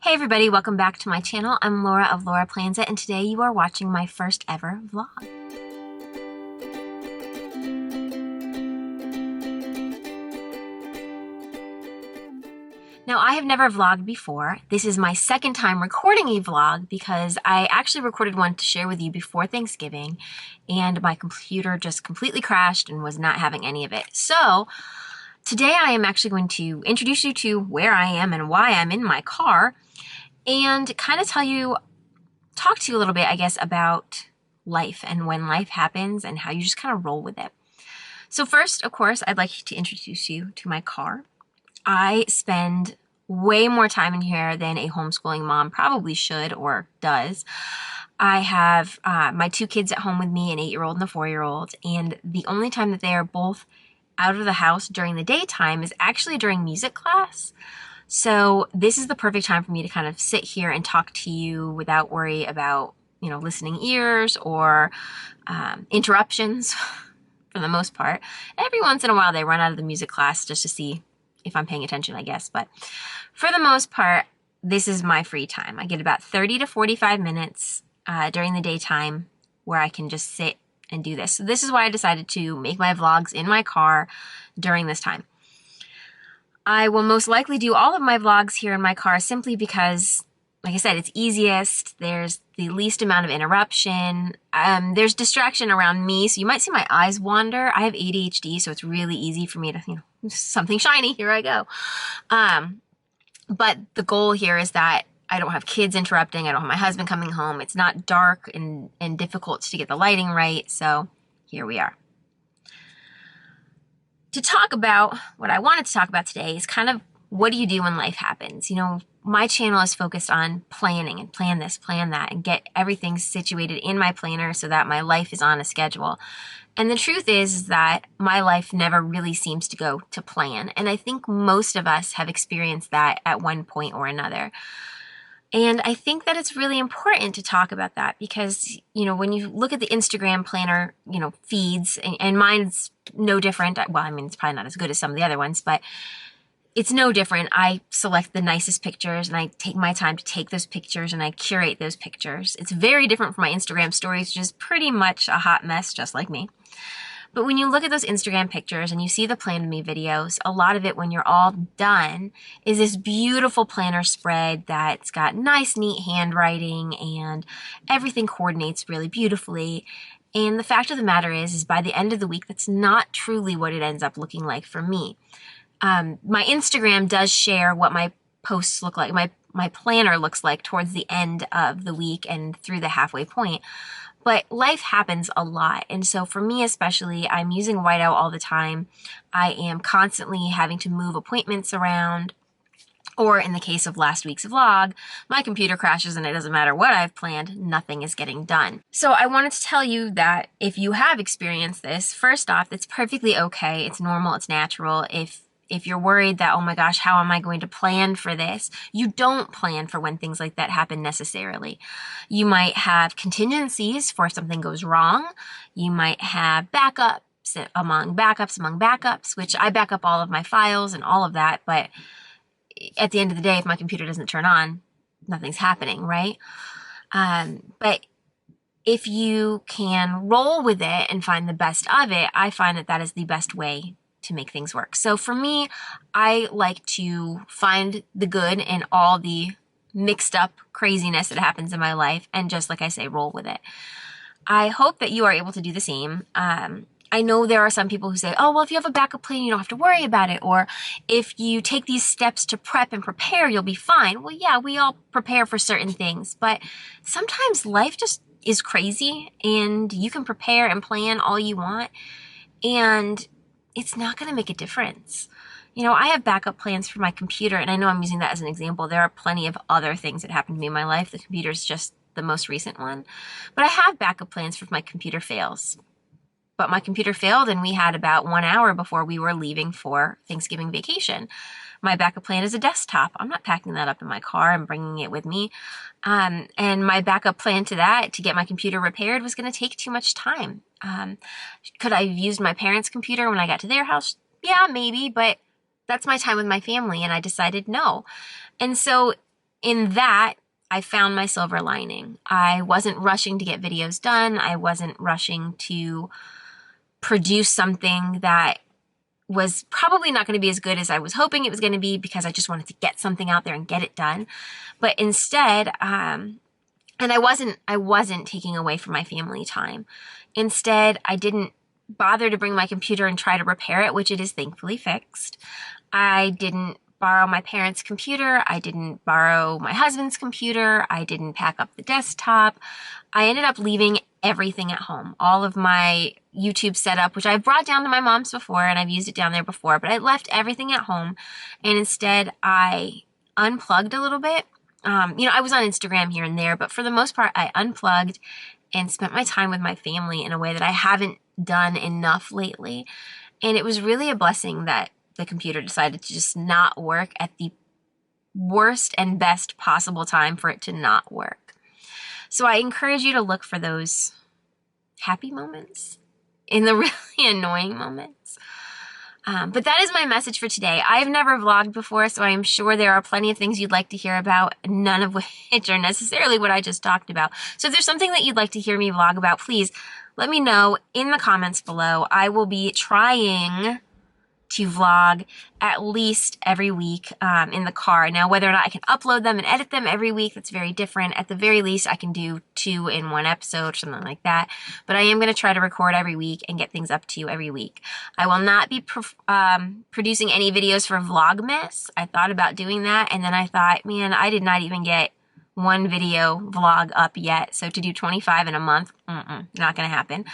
Hey everybody, welcome back to my channel. I'm Laura of Laura Plans It, and today you are watching my first ever vlog. Now, I have never vlogged before. This is my second time recording a vlog because I actually recorded one to share with you before Thanksgiving, and my computer just completely crashed and was not having any of it. So today I am actually going to introduce you to where I am and why I'm in my car, and kind of talk to you a little bit, I guess, about life and when life happens and how you just kind of roll with it. So first, of course, I'd like to introduce you to my car. I spend way more time in here than a homeschooling mom probably should or does. I have my two kids at home with me, an 8-year-old and a 4-year-old, and the only time that they are both out of the house during the daytime is actually during music class. So this is the perfect time for me to kind of sit here and talk to you without worry about, listening ears or interruptions for the most part. Every once in a while they run out of the music class just to see if I'm paying attention, I guess. But for the most part, this is my free time. I get about 30 to 45 minutes during the daytime where I can just sit and do this. So this is why I decided to make my vlogs in my car during this time. I will most likely do all of my vlogs here in my car simply because, like I said, it's easiest. There's the least amount of interruption. There's distraction around me, so you might see my eyes wander. I have ADHD, so it's really easy for me to, something shiny, here I go. But the goal here is that I don't have kids interrupting. I don't have my husband coming home. It's not dark and difficult to get the lighting right, so here we are. To talk about what I wanted to talk about today is kind of what do you do when life happens? My channel is focused on planning and plan this, plan that, and get everything situated in my planner so that my life is on a schedule. And the truth is that my life never really seems to go to plan. And I think most of us have experienced that at one point or another. And I think that it's really important to talk about that because, when you look at the Instagram planner, feeds, and mine's no different. Well, it's probably not as good as some of the other ones, but it's no different. I select the nicest pictures and I take my time to take those pictures and I curate those pictures. It's very different from my Instagram stories, which is pretty much a hot mess, just like me. But when you look at those Instagram pictures and you see the Plan With Me videos, a lot of it when you're all done is this beautiful planner spread that's got nice, neat handwriting and everything coordinates really beautifully. And the fact of the matter is by the end of the week, that's not truly what it ends up looking like for me. My Instagram does share what my posts look like, my planner looks like towards the end of the week and through the halfway point. But life happens a lot. And so for me especially, I'm using whiteout all the time. I am constantly having to move appointments around. Or in the case of last week's vlog, my computer crashes and it doesn't matter what I've planned, nothing is getting done. So I wanted to tell you that if you have experienced this, first off, it's perfectly okay. It's normal, it's natural. If you're worried that, oh my gosh, how am I going to plan for this? You don't plan for when things like that happen necessarily. You might have contingencies for if something goes wrong. You might have backups among backups, which I back up all of my files and all of that. But at the end of the day, if my computer doesn't turn on, nothing's happening, right? But if you can roll with it and find the best of it, I find that that is the best way to make things work. So for me, I like to find the good in all the mixed up craziness that happens in my life and just, like I say, roll with it. I hope that you are able to do the same. I know there are some people who say, oh, well, if you have a backup plan, you don't have to worry about it. Or if you take these steps to prep and prepare, you'll be fine. Well, yeah, we all prepare for certain things, but sometimes life just is crazy and you can prepare and plan all you want, and it's not going to make a difference. I have backup plans for my computer, and I know I'm using that as an example. There are plenty of other things that happen to me in my life. The computer is just the most recent one. But I have backup plans for if my computer fails. But my computer failed, and we had about 1 hour before we were leaving for Thanksgiving vacation. My backup plan is a desktop. I'm not packing that up in my car and bringing it with me. And my backup plan to that, to get my computer repaired, was going to take too much time. Could I have used my parents' computer when I got to their house? Yeah, maybe, but that's my time with my family, and I decided no. And so in that, I found my silver lining. I wasn't rushing to get videos done. I wasn't rushing to produce something that was probably not going to be as good as I was hoping it was going to be, because I just wanted to get something out there and get it done. But instead, and I wasn't taking away from my family time. Instead, I didn't bother to bring my computer and try to repair it, which it is thankfully fixed. I didn't borrow my parents' computer. I didn't borrow my husband's computer. I didn't pack up the desktop. I ended up leaving everything at home. All of my YouTube setup, which I've brought down to my mom's before and I've used it down there before, but I left everything at home. And instead I unplugged a little bit. I was on Instagram here and there, but for the most part, I unplugged and spent my time with my family in a way that I haven't done enough lately. And it was really a blessing that the computer decided to just not work at the worst and best possible time for it to not work. So I encourage you to look for those happy moments in the really annoying moments. But that is my message for today. I've never vlogged before, so I am sure there are plenty of things you'd like to hear about, none of which are necessarily what I just talked about. So if there's something that you'd like to hear me vlog about, please let me know in the comments below. I will be trying to vlog at least every week in the car. Now, whether or not I can upload them and edit them every week, that's very different. At the very least, I can do 2 in one episode or something like that. But I am going to try to record every week and get things up to you every week. I will not be producing any videos for Vlogmas. I thought about doing that, and then I thought, man, I did not even get one video vlog up yet. So to do 25 in a month, not going to happen.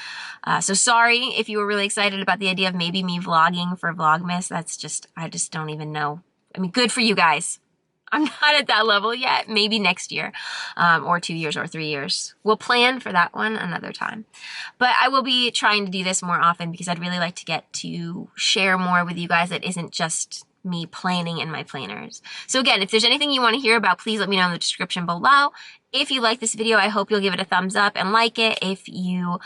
So sorry if you were really excited about the idea of maybe me vlogging for Vlogmas. I just don't even know. I mean, good for you guys. I'm not at that level yet. Maybe next year, or 2 years or 3 years. We'll plan for that one another time. But I will be trying to do this more often because I'd really like to get to share more with you guys that isn't just me planning in my planners. So again, if there's anything you want to hear about, please let me know in the description below. If you like this video, I hope you'll give it a thumbs up and like it. If you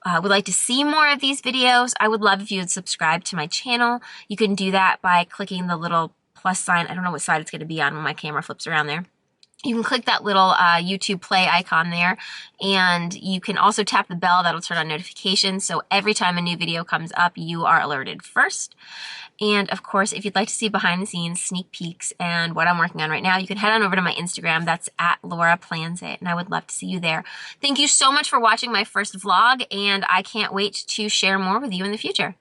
would like to see more of these videos, I would love if you would subscribe to my channel. You can do that by clicking the little plus sign. I don't know what side it's going to be on when my camera flips around there. You can click that little YouTube play icon there, and you can also tap the bell. That'll turn on notifications, so every time a new video comes up, you are alerted first. And of course, if you'd like to see behind the scenes, sneak peeks, and what I'm working on right now, you can head on over to my Instagram. That's at Laura Plans It, and I would love to see you there. Thank you so much for watching my first vlog, and I can't wait to share more with you in the future.